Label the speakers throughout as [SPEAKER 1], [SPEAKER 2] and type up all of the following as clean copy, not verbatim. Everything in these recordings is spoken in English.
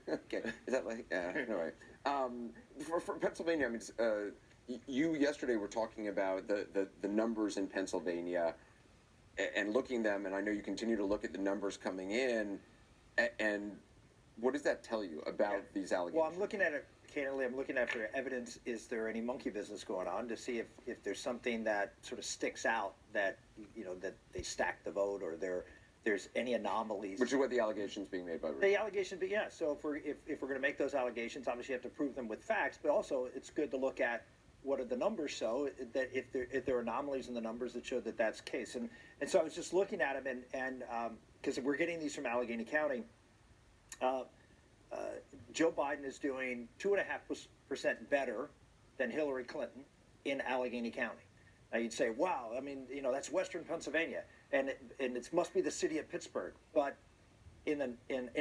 [SPEAKER 1] Okay, is that like, anyway. For Pennsylvania, I mean, you yesterday were talking about the numbers in Pennsylvania and looking them, and I know you continue to look at the numbers coming in, and what does that tell you about these allegations?
[SPEAKER 2] Well, I'm looking at it, candidly, I'm looking at for evidence, is there any monkey business going on, to see if there's something that sort of sticks out, that, that they stacked the vote, or there's any anomalies.
[SPEAKER 1] Which is what the allegations being made by Ruth.
[SPEAKER 2] The allegations, but yeah, so if we're going to make those allegations, obviously you have to prove them with facts, but also it's good to look at what do the numbers show, that if there are anomalies in the numbers that show that that's the case. And so I was just looking at them, and because we're getting these from Allegheny County, Joe Biden is doing 2.5% better than Hillary Clinton in Allegheny County. Now you'd say, wow, I mean, that's Western Pennsylvania, and it must be the city of Pittsburgh. But in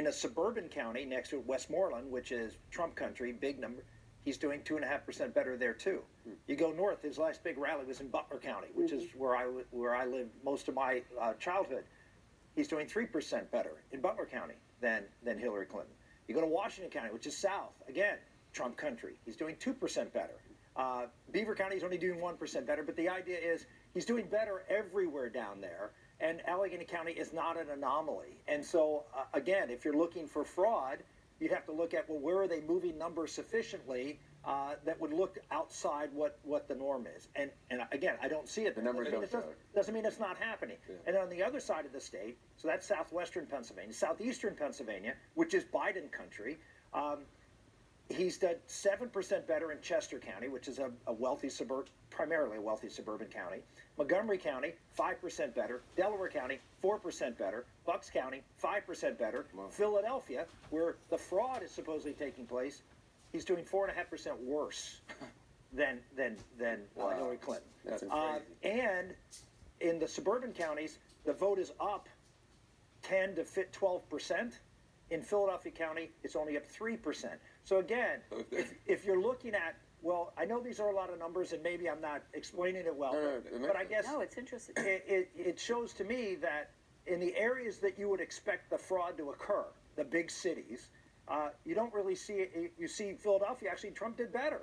[SPEAKER 2] a suburban county next to Westmoreland, which is Trump country, big number, he's doing 2.5% better there too. You go north, his last big rally was in Butler County, which is where I lived most of my childhood. He's doing 3% better in Butler County than Hillary Clinton. You go to Washington County, which is south, again, Trump country. He's doing 2% better. Beaver County is only doing 1% better, but the idea is he's doing better everywhere down there, and Allegheny County is not an anomaly. And so, again, if you're looking for fraud, you'd have to look at, well, where are they moving numbers sufficiently that would look outside what the norm is. And again, I don't see it.
[SPEAKER 1] The numbers don't show it.
[SPEAKER 2] Doesn't mean it's not happening. Yeah. And on the other side of the state, so that's southwestern Pennsylvania, southeastern Pennsylvania, which is Biden country, he's done 7% better in Chester County, which is a wealthy primarily a wealthy suburban county. Montgomery County, 5% better. Delaware County, 4% better. Bucks County, 5% better. Wow. Philadelphia, where the fraud is supposedly taking place, he's doing 4.5% worse than Hillary Clinton.
[SPEAKER 1] That's crazy.
[SPEAKER 2] And in the suburban counties, the vote is up 10 to 12%. In Philadelphia County, it's only up 3%. So again, if you're looking at, well, I know these are a lot of numbers, and maybe I'm not explaining it well, but I guess
[SPEAKER 3] it's interesting.
[SPEAKER 2] It shows to me that in the areas that you would expect the fraud to occur, the big cities, you don't really see it. You see Philadelphia, actually Trump did better,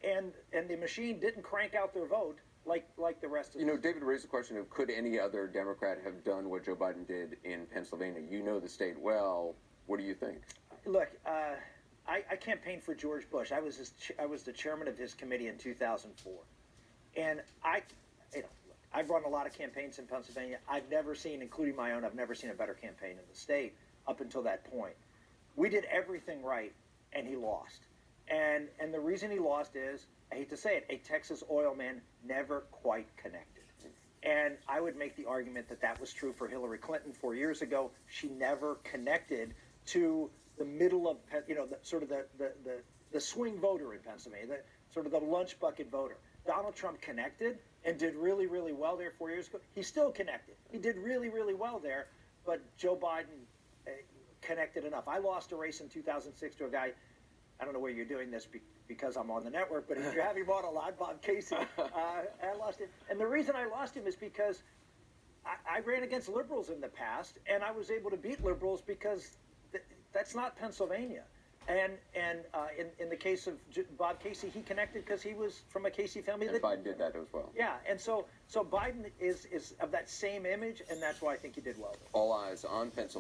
[SPEAKER 2] and the machine didn't crank out their vote like the rest of them.
[SPEAKER 1] David raised the question of, could any other Democrat have done what Joe Biden did in Pennsylvania? You know the state well. What do you think?
[SPEAKER 2] Look, I campaigned for George Bush. I was the chairman of his committee in 2004, and I've run a lot of campaigns in Pennsylvania. I've never seen, including my own, I've never seen a better campaign in the state up until that point. We did everything right, and he lost. And the reason he lost is, I hate to say it, a Texas oil man never quite connected. And I would make the argument that was true for Hillary Clinton 4 years ago. She never connected to the middle of, the swing voter in Pennsylvania, the lunch bucket voter. Donald Trump connected and did really, really well there 4 years ago. He still connected. He did really, really well there, but Joe Biden connected enough. I lost a race in 2006 to a guy, I don't know where you're doing this because I'm on the network, but if you're having bought a lot, Bob Casey, I lost him. And the reason I lost him is because I ran against liberals in the past, and I was able to beat liberals because that's not Pennsylvania. And in the case of Bob Casey, he connected because he was from a Casey family.
[SPEAKER 1] And Biden did that as well.
[SPEAKER 2] Yeah, and so Biden is of that same image, and that's why I think he did well.
[SPEAKER 1] All eyes on Pennsylvania.